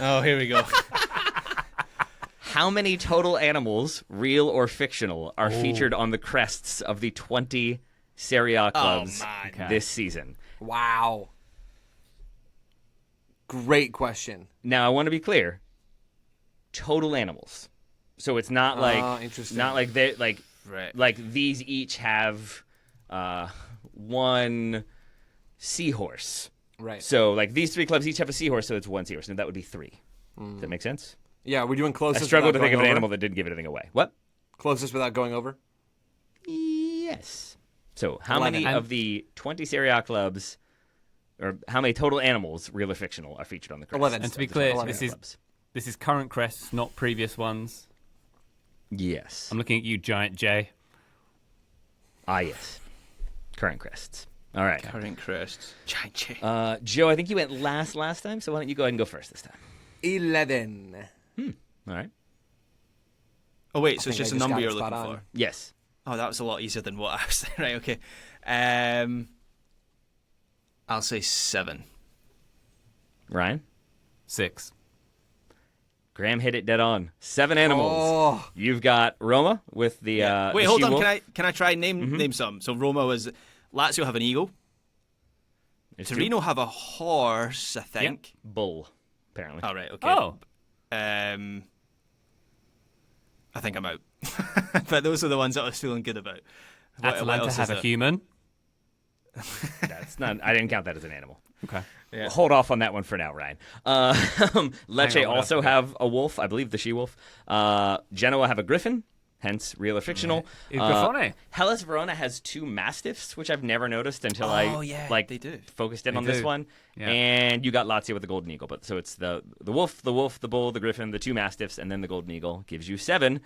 Oh, here we go. How many total animals, real or fictional, are featured on the crests of the 20 Serie A clubs this season? Wow. Great question. Now, I want to be clear. Total animals. So it's not like interesting. not like they like Right. like these each have one seahorse. Right. So like these 3 clubs each have a seahorse, so it's 1 seahorse, and that would be 3. Does that make sense? Yeah, we're doing I closest. struggled to without think of an going over? animal that didn't give anything away. What? Closest without going over? Yes. So how 11. many of the 20 Serie A clubs, or how many total animals, real or fictional, are featured on the crests? 11. And to be of the clear, 20 this Serie A is clubs? this is current crests, not previous ones. Yes. I'm looking at you, Giant J. Yes. Current crests. All right. Current crest. Giant J. Joe, I think you went last time, so why don't you go ahead and go first this time? 11. All right. Oh, wait, so think it's just I a just number got it you're spot looking on. for. Yes. Oh, that was a lot easier than what I was saying. Right, okay. I'll say 7. Ryan? 6. Graham hit it dead on. 7 animals. Oh. You've got Roma with the Wait, the hold on. she-wolf. Can I try and name some? So Roma was Lazio have an eagle. It's two. Torino have a horse, I think. Bull, apparently. All right, okay. Oh, I think I'm out. But those are the ones that I was feeling good about. What Atalanta else have is a it? human. That's not. I didn't count that as an animal. Okay. Yeah. Hold off on that one for now, Ryan. Lecce what else also we got? have a wolf, I believe the she-wolf. Genoa have a griffin, hence real or fictional. Il Grifone. Hellas Verona has 2 mastiffs, which I've never noticed until yeah, they do. focused in They on this do. one. Yeah. And you got Lazio with the golden eagle. But so it's the wolf, the bull, the griffin, the 2 mastiffs, and then the golden eagle gives you 7.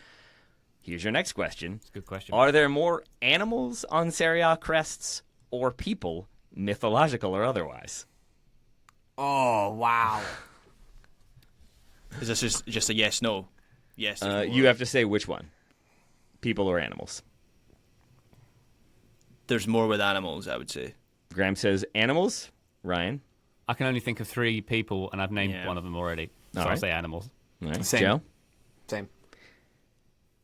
Here's your next question. Good question. Are there more animals on Serie A crests or people, mythological or otherwise? Oh, wow. Is this just a yes, no? Yes. there's more. You have to say which one. People or animals. There's more with animals, I would say. Graham says animals. Ryan. I can only think of 3 people, and I've named Yeah. one of them already. So All I'll right. say animals. All right. Same. Joe. Same.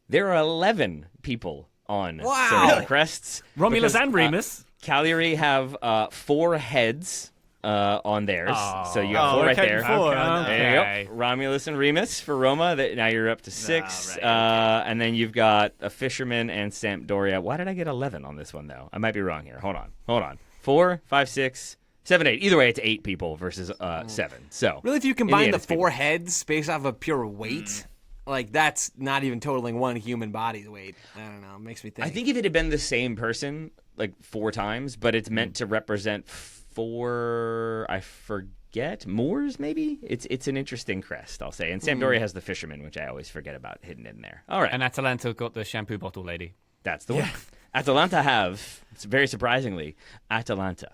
There are 11 people on Wow. Serie A crests. Romulus because, and Remus. Cagliari have 4 heads on theirs. So you got Oh, 4 we're right counting there. 4. There Okay. you go. Romulus and Remus for Roma. Now you're up to 6. right, And then you've got a fisherman and Sampdoria. Why did I get 11 on this one, though? I might be wrong here. Hold on. 4, 5, 6, 7, 8. Either way, it's 8 people versus 7. So Really, if you in the combine end, the it's people. 4 heads based off of pure weight, like that's not even totaling one human body's weight. I don't know. It makes me think. I think if it had been the same person like 4 times, but it's meant to represent 4, I forget, Moors maybe? It's an interesting crest, I'll say. And Sampdoria has the fisherman, which I always forget about hidden in there. All right. And Atalanta got the shampoo bottle lady. That's the one. Atalanta have, very surprisingly, Atalanta.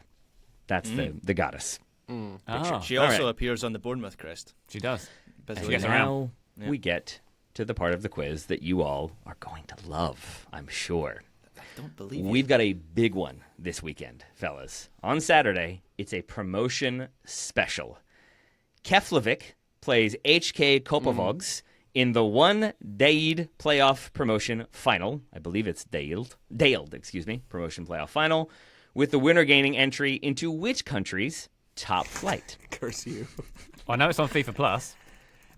That's the goddess. Oh, She All also right. appears on the Bournemouth crest. she does. Busily She gets enough. around. Now we get to the part of the quiz that you all are going to love, I'm sure. I don't believe it. We've got a big one this weekend, fellas. On Saturday, it's a promotion special. Keflavik plays HK Kopovogs in the one Daid playoff promotion final. I believe it's Dailed, promotion playoff final, with the winner gaining entry into which country's top flight? Curse you. I know it's on FIFA Plus.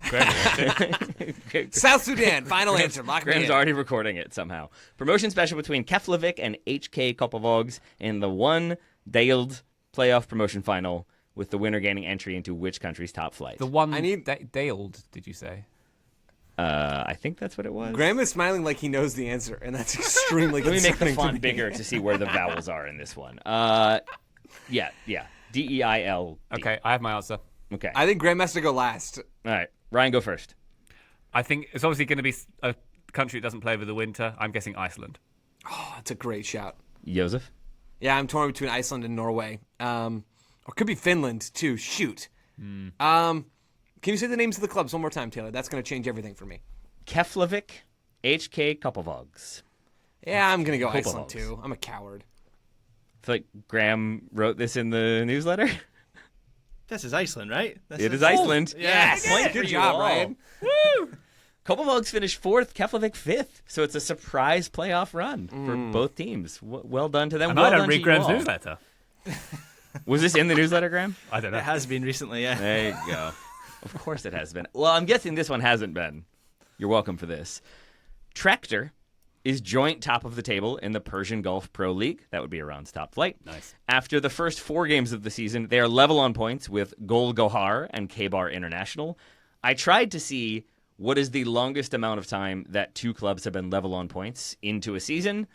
Great. South Sudan. Final answer. Lock me Graham's in. already recording it somehow. Promotion special between Keflavik and HK Kopovogs in the one Dailed playoff promotion final, with the winner gaining entry into which country's top flight? The one I need- Daled, did you say? I think that's what it was. Graham is smiling like he knows the answer, and that's extremely Let me make the concerning to font me. bigger to see where the vowels are in this one. Yeah. DEIL. Okay, I have my answer. Okay. I think Graham has to go last. All right. Ryan, go first. I think it's obviously going to be a country that doesn't play over the winter. I'm guessing Iceland. Oh, that's a great shout. Joseph? Yeah, I'm torn between Iceland and Norway. Or it could be Finland, too. Shoot. Can you say the names of the clubs one more time, Taylor? That's going to change everything for me. Keflavik, HK Kopovogs. Yeah, I'm going to go Kopovogs. Iceland, too. I'm a coward. I feel like Graham wrote this in the newsletter. This is Iceland, right? It is Iceland. Yes. Point for Good you job, all. Ryan. Woo! Kopovogs finished 4th, Keflavik 5th. So it's a surprise playoff run for both teams. Well done to them. And well I don't done read to you Graham's all. newsletter. Was this in the newsletter, Graham? I don't know. It has been recently, yeah. There you go. Of course it has been. Well, I'm guessing this one hasn't been. You're welcome for this. Tractor is joint top of the table in the Persian Gulf Pro League. That would be Iran's top flight. Nice. After the first 4 games of the season, they are level on points with Gol Gohar and K-Bar International. I tried to see what is the longest amount of time that 2 clubs have been level on points into a season.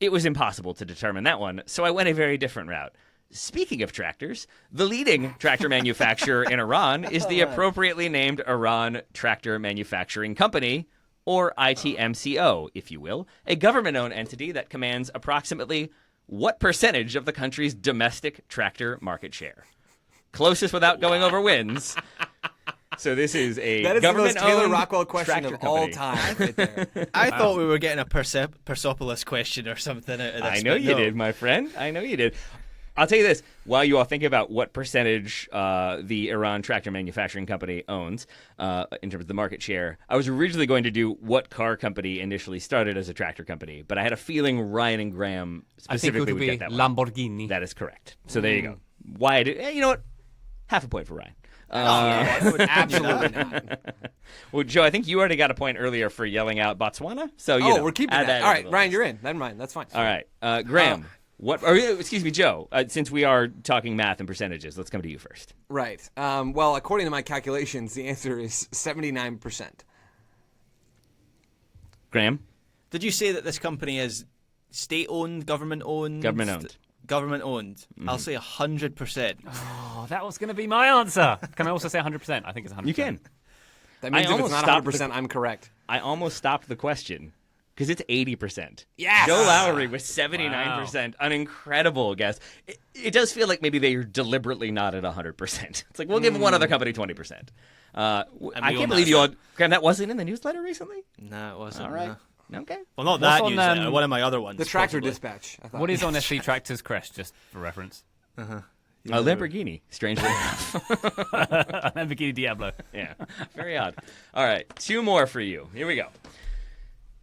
It was impossible to determine that one, so I went a very different route. Speaking of tractors, the leading tractor manufacturer in Iran is the appropriately named Iran Tractor Manufacturing Company, or ITMCO, if you will, a government-owned entity that commands approximately what percentage of the country's domestic tractor market share? Closest without going over wins. So this is a That is the most government-owned Taylor Rockwell question tractor of all company. time right there. I thought we were getting a Persepolis question or something out of this. I know but you no. did, my friend. I know you did. I'll tell you this. While you all think about what percentage the Iran Tractor Manufacturing Company owns in terms of the market share, I was originally going to do what car company initially started as a tractor company, but I had a feeling Ryan and Graham I think it specifically would would be get that one. Lamborghini. That is correct. So there you go. Why I did? You know what? Half a point for Ryan. Absolutely not. Well, Joe, I think you already got a point earlier for yelling out Botswana. So you know, We're keeping add that. that All into right, the Ryan, list. you're in. Never mind. That's fine. All right, Graham. What? Or, excuse me, Joe. Since we are talking math and percentages, let's come to you first. Right. Well, according to my calculations, the answer is 79%. Graham, Did you say that this company is state-owned, government-owned? government-owned. Government-owned. I'll say 100%. Oh, that was going to be my answer. Can I also say 100%? I think it's 100%. You can. That means I if it's almost not stopped 100%, I'm correct. I almost stopped the question because it's 80%. Yes! Joe Lowry with 79%. An incredible guess. It does feel like maybe they are deliberately not at 100%. It's like, we'll give one other company 20%. I can't believe you all. Graham, that wasn't in the newsletter recently? No, it wasn't. All right. no. Okay. Well, not What's that on, newsletter. One of my other ones. The tractor possibly. dispatch. I thought. What is on SC Tractor's crest, just for reference? A Lamborghini, strangely enough. Lamborghini Diablo. Yeah, very odd. All right, 2 more for you. Here we go.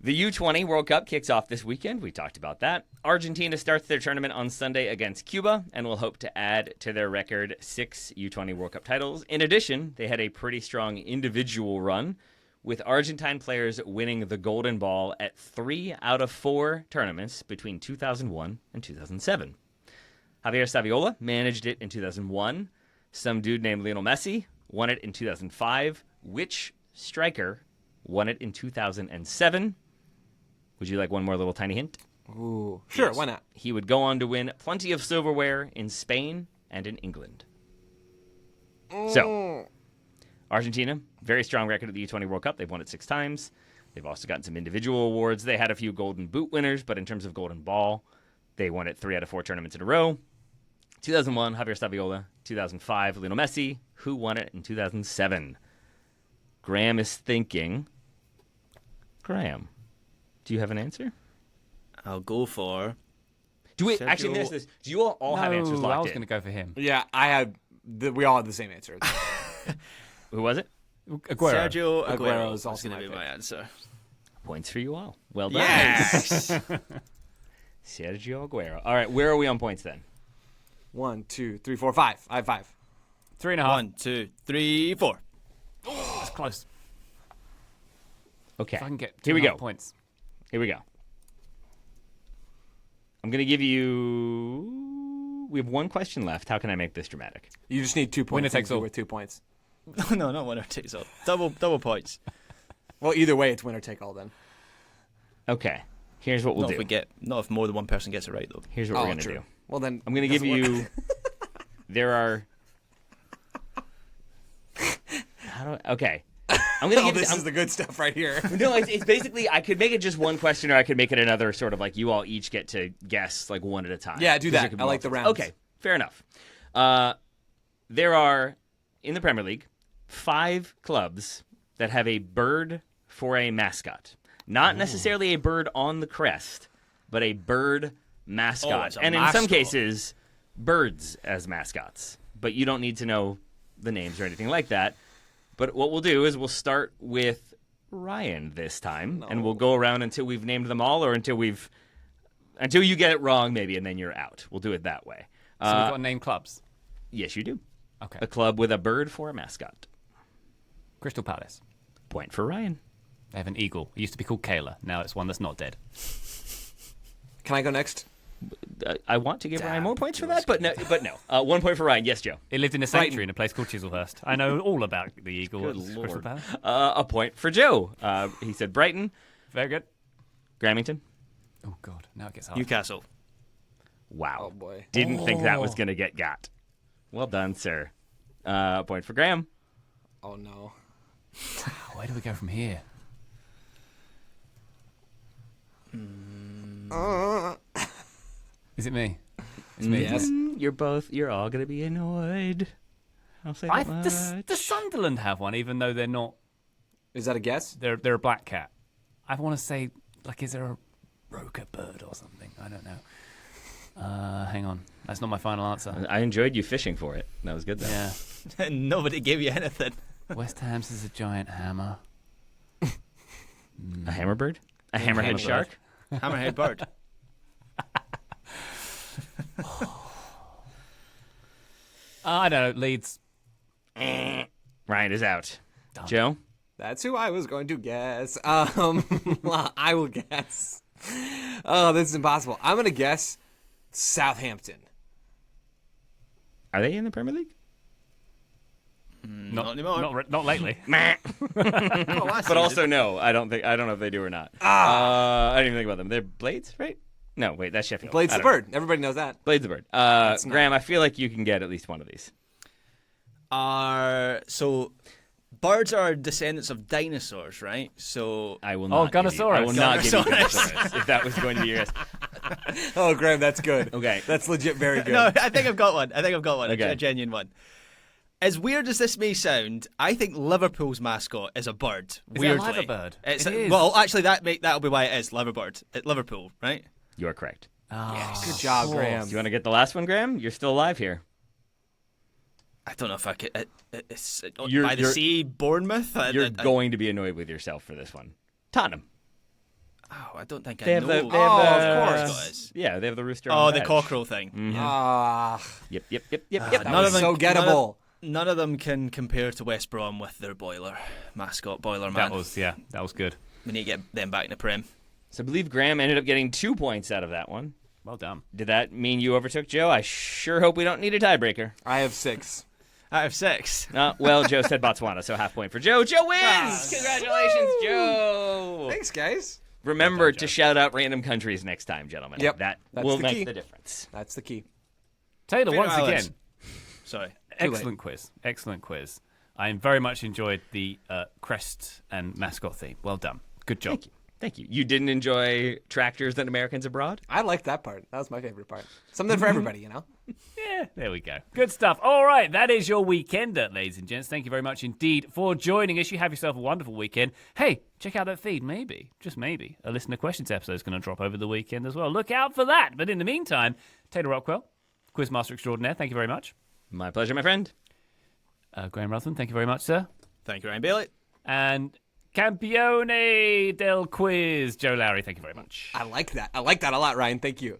The U20 World Cup kicks off this weekend. We talked about that. Argentina starts their tournament on Sunday against Cuba and will hope to add to their record 6 U20 World Cup titles. In addition, they had a pretty strong individual run, with Argentine players winning the Golden Ball at 3 out of 4 tournaments between 2001 and 2007. Javier Saviola managed it in 2001. Some dude named Lionel Messi won it in 2005. Which striker won it in 2007? Would you like one more little tiny hint? Ooh. Sure, Yes. why not? He would go on to win plenty of silverware in Spain and in England. So, Argentina, very strong record at the U20 World Cup. They've won it 6 times. They've also gotten some individual awards. They had a few Golden Boot winners, but in terms of Golden Ball, they won it 3 out of 4 tournaments in a row. 2001, Javier Saviola. 2005, Lionel Messi. Who won it in 2007? Graham is thinking. Graham, do you have an answer? I'll go for. Do we Sergio- actually finish this? Do you all have answers No, I locked was in? going to go for him. Yeah, we all had the same answer. Who was it? Aguero. Sergio Aguero Aguero is is also going to my be my pick. answer. Points for you all. Well done. Yes. Sergio Aguero. All right, where are we on points then? 1, 2, 3, 4, 5. I have 5. 3.5. 1, 2, 3, 4. That's close. Okay. If I can get Here we 2.5 go. points. Here we go. I'm going to give you... We have 1 question left. How can I make this dramatic? You just need 2 points. Winner takes all. With 2 points. No, not winner takes all. Double points. Well, either way, it's winner take all then. Okay. Here's what we'll Not do. if we get. Not if more than one person gets it right though. Here's what we're going to true. do. Well, then I'm going to give doesn't you... work. There are... Okay. I'm gonna Oh, give this it. is the good stuff right here. No, it's basically I could make it just one question, or I could make it another sort of like you all each get to guess like one at a time. Yeah, do 'Cause that. it could be I like the multiple. rounds. Okay, fair enough. There are in the Premier League 5 clubs that have a bird for a mascot. Not necessarily a bird on the crest, but a bird mascot. it's a And in some mascot. cases, birds as mascots. But you don't need to know the names or anything like that. But what we'll do is we'll start with Ryan this time, and we'll go around until we've named them all, or until you get it wrong, maybe, and then you're out. We'll do it that way. So we've got to name clubs. Yes, you do. Okay. A club with a bird for a mascot. Crystal Palace. Point for Ryan. They have an eagle. It used to be called Kayla. Now it's one that's not dead. Can I go next? I want to give Ryan more points for that, but no. 1 point for Ryan. Yes, Joe. It lived in a sanctuary in a place called Chislehurst. I know all about the eagle. Good at Crystal Lord. Palace. A point for Joe. He said Brighton, Very good. Grammington. Oh, God. Now it gets hard. Newcastle. Wow. Oh, boy. Didn't think that was going to get got. Well done, sir. Point for Graham. Oh, no. Where do we go from here? Is it me? It's me. Yes. You're all going to be annoyed. I'll say that much. Does Sunderland have one, even though they're not? Is that a guess? They're a black cat. I want to say, like, is there a roker bird or something? I don't know. Hang on. That's not my final answer. I enjoyed you fishing for it. That was good, though. Yeah. Nobody gave you anything. West Ham's is a giant hammer. A hammerbird? A hammerhead Hammerbird. shark? Hammerhead bird. I don't know. Leeds. Ryan is out. Done. Joe? That's who I was going to guess. Well, I will guess. Oh, this is impossible. I'm going to guess Southampton. Are they in the Premier League? Not anymore. Not lately. But also, no. I don't know if they do or not. I didn't even think about them. They're Blades, right? No, wait, that's Sheffield. Blade's I the don't know. bird. Everybody knows that. Blade's the bird. Graham, I feel like you can get at least one of these. So birds are descendants of dinosaurs, right? So I will Oh, not. Give you, I will Gunnosaurus. not give you Gunnosaurus. Gunnosaurus, if that was going to be your guess. Oh, Graham, that's good. Okay. That's legit very good. no, I think I've got one. Okay. A genuine one. As weird as this may sound, I think Liverpool's mascot is a bird. Is it a weirdly, liverbird? It's It is. Well, actually, that'll be why it is Liverbird at Liverpool, right? You are correct. Yes. Good job, Graham. Do you want to get the last one, Graham? You're still alive here. I don't know if I could. It's You're- by the you're- sea, Bournemouth. You're going to be annoyed with yourself for this one. Tottenham. Oh, I don't think They I have know. the. They have of the- course. Yeah, they have the rooster. Oh, on the badge. cockerel thing. Ah, Yep. that None was of them- so gettable. None of them can compare to West Brom with their boiler mascot, Boiler Man. That was good. We need to get them back in the Prem. So I believe Graham ended up getting 2 points out of that one. Well done. Did that mean you overtook Joe? I sure hope we don't need a tiebreaker. I have 6. Out of 6. Well, Joe said Botswana, so half point for Joe. Joe wins! Congratulations, Joe! Thanks, guys. Remember to shout out random countries next time, gentlemen. Yep, That that's will the make key. the difference. That's the key. Taylor, Faroe once Islands. again, Sorry. excellent quiz. Excellent quiz. I very much enjoyed the crest and mascot theme. Well done. Good job. Thank you. You didn't enjoy tractors and Americans abroad? I liked that part. That was my favorite part. Something for everybody, you know? Yeah, there we go. Good stuff. All right, that is your weekender, ladies and gents. Thank you very much indeed for joining us. You have yourself a wonderful weekend. Hey, check out that feed. Maybe, just maybe, a listener questions episode is going to drop over the weekend as well. Look out for that. But in the meantime, Taylor Rockwell, Quizmaster Extraordinaire, thank you very much. My pleasure, my friend. Graham Ruthven, thank you very much, sir. Thank you, Ryan Bailey. And Campione del Quiz, Joe Lowry, thank you very much. I like that. I like that a lot, Ryan. Thank you.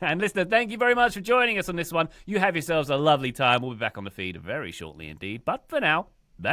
And listener, thank you very much for joining us on this one. You have yourselves a lovely time. We'll be back on the feed very shortly indeed. But for now, bye!